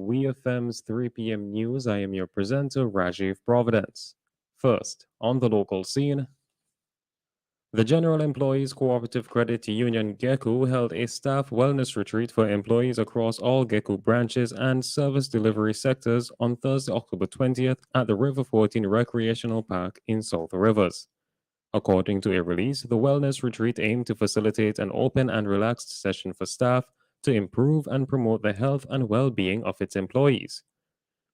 WEFM's 3 p.m. news. I am your presenter, Rajiv Providence. First, on the local scene, the General Employees Cooperative Credit Union GECU held a staff wellness retreat for employees across all GECU branches and service delivery sectors on Thursday, October 20th at the River 14 Recreational Park in South Rivers. According to a release, the wellness retreat aimed to facilitate an open and relaxed session for staff to improve and promote the health and well being of its employees.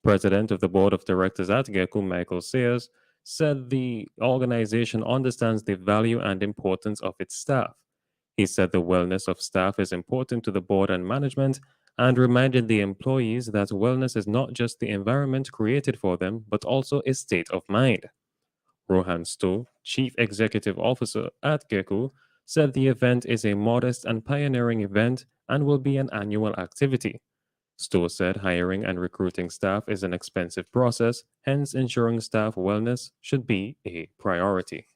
President of the Board of Directors at GECU, Michael Sayers, said the organization understands the value and importance of its staff. He said the wellness of staff is important to the board and management and reminded the employees that wellness is not just the environment created for them, but also a state of mind. Rohan Stowe, Chief Executive Officer at GECU, said the event is a modest and pioneering event and will be an annual activity. Stowe said hiring and recruiting staff is an expensive process, hence ensuring staff wellness should be a priority.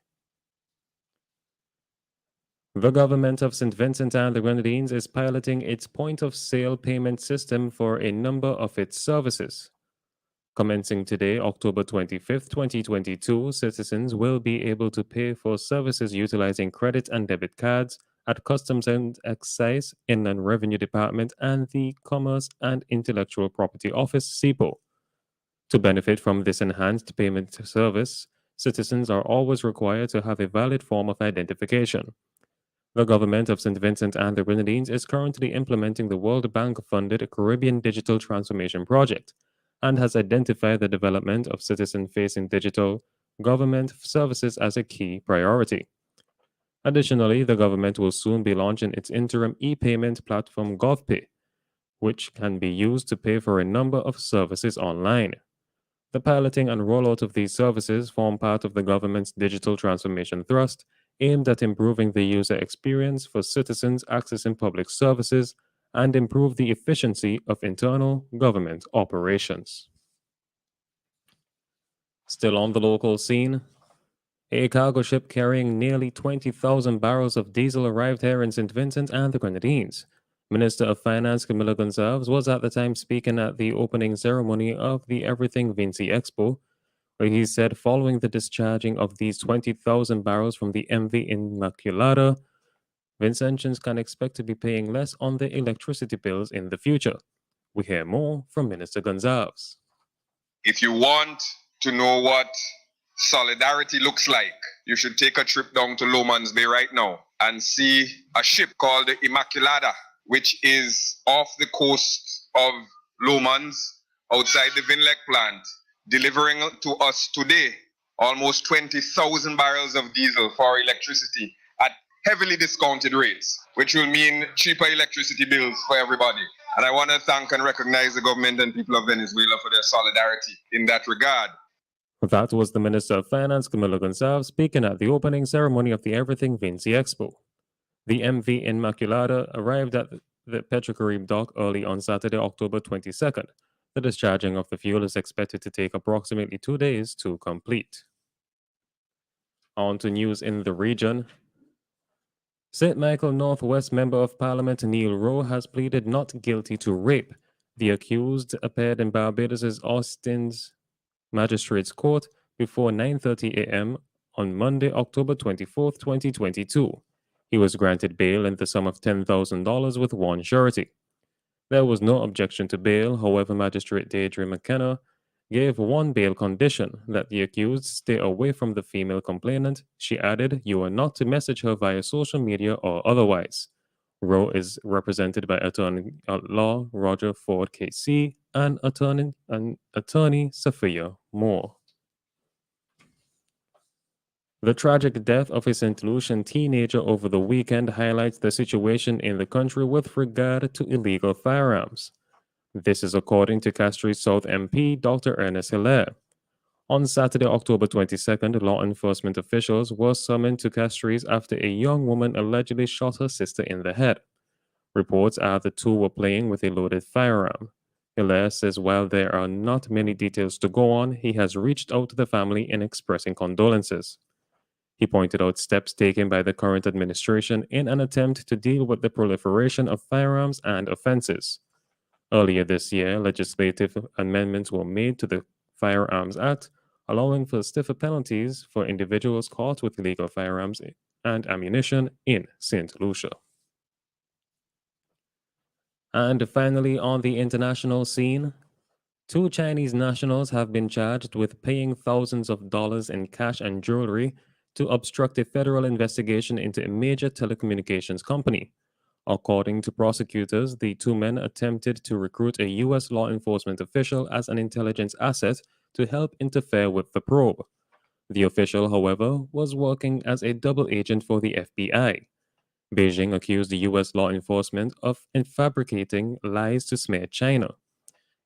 The government of St. Vincent and the Grenadines is piloting its point-of-sale payment system for a number of its services. Commencing today, October 25th, 2022, citizens will be able to pay for services utilizing credit and debit cards at Customs and Excise, Inland Revenue Department, and the Commerce and Intellectual Property Office, SIPO. To benefit from this enhanced payment service, citizens are always required to have a valid form of identification. The government of St. Vincent and the Grenadines is currently implementing the World Bank-funded Caribbean Digital Transformation Project and has identified the development of citizen-facing digital government services as a key priority. Additionally, the government will soon be launching its interim e-payment platform GovPay, which can be used to pay for a number of services online. The piloting and rollout of these services form part of the government's digital transformation thrust aimed at improving the user experience for citizens accessing public services and improve the efficiency of internal government operations. Still on the local scene, a cargo ship carrying nearly 20,000 barrels of diesel arrived here in St. Vincent and the Grenadines. Minister of Finance Camila Gonçalves was at the time speaking at the opening ceremony of the Everything Vinci Expo, where he said following the discharging of these 20,000 barrels from the MV Immaculata, Vincentians can expect to be paying less on their electricity bills in the future. We hear more from Minister Gonçalves. If you want to know what solidarity looks like, you should take a trip down to Lomans Bay right now and see a ship called the Immaculata, which is off the coast of Lomans outside the Vinlec plant, delivering to us today almost 20,000 barrels of diesel for electricity at heavily discounted rates, which will mean cheaper electricity bills for everybody. And I want to thank and recognize the government and people of Venezuela for their solidarity in that regard. That was the Minister of Finance, Camila Gonçalves, speaking at the opening ceremony of the Everything Vinci Expo. The MV Immaculata arrived at the Petrocarib dock early on Saturday, October 22nd. The discharging of the fuel is expected to take approximately 2 days to complete. On to news in the region. St. Michael Northwest Member of Parliament Neil Rowe has pleaded not guilty to rape. The accused appeared in Barbados' Austin's Magistrates Court before 9:30 a.m. on Monday, October 24th, 2022. He was granted bail in the sum of $10,000 with one surety. There was no objection to bail, however, Magistrate Deirdre McKenna gave one bail condition that the accused stay away from the female complainant. She added, "You are not to message her via social media or otherwise." Rowe is represented by attorney at law Roger Ford KC and attorney Sophia Moore. The tragic death of a St. Lucian teenager over the weekend highlights the situation in the country with regard to illegal firearms. This is according to Castries South MP Dr. Ernest Hilaire. On Saturday, October 22nd, law enforcement officials were summoned to Castries after a young woman allegedly shot her sister in the head. Reports are the two were playing with a loaded firearm. Hilaire says while there are not many details to go on, he has reached out to the family in expressing condolences. He pointed out steps taken by the current administration in an attempt to deal with the proliferation of firearms and offenses. Earlier this year, legislative amendments were made to the Firearms Act, allowing for stiffer penalties for individuals caught with illegal firearms and ammunition in St. Lucia. And finally, on the international scene, two Chinese nationals have been charged with paying thousands of dollars in cash and jewelry to obstruct a federal investigation into a major telecommunications company. According to prosecutors, the two men attempted to recruit a U.S. law enforcement official as an intelligence asset to help interfere with the probe. The official, however, was working as a double agent for the FBI. Beijing accused the U.S. law enforcement of fabricating lies to smear China.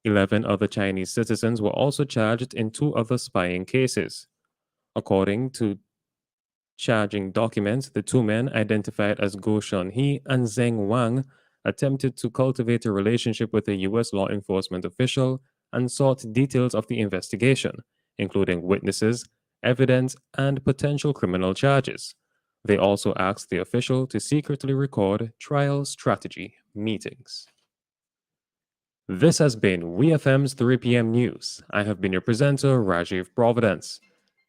11 other Chinese citizens were also charged in two other spying cases. According to charging documents, the two men, identified as Guo Shunhe and Zheng Wang, attempted to cultivate a relationship with a U.S. law enforcement official and sought details of the investigation, including witnesses, evidence, and potential criminal charges. They also asked the official to secretly record trial strategy meetings. This has been WEFM's 3 p.m. news. I have been your presenter, Rajiv Providence.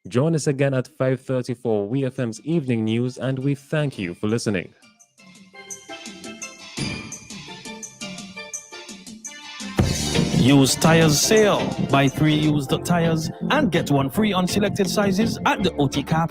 Join us again at 5:30 for WEFM's evening news, and we thank you for listening. Used tires sale. Buy 3 used tires and get 1 free on selected sizes at the OT Car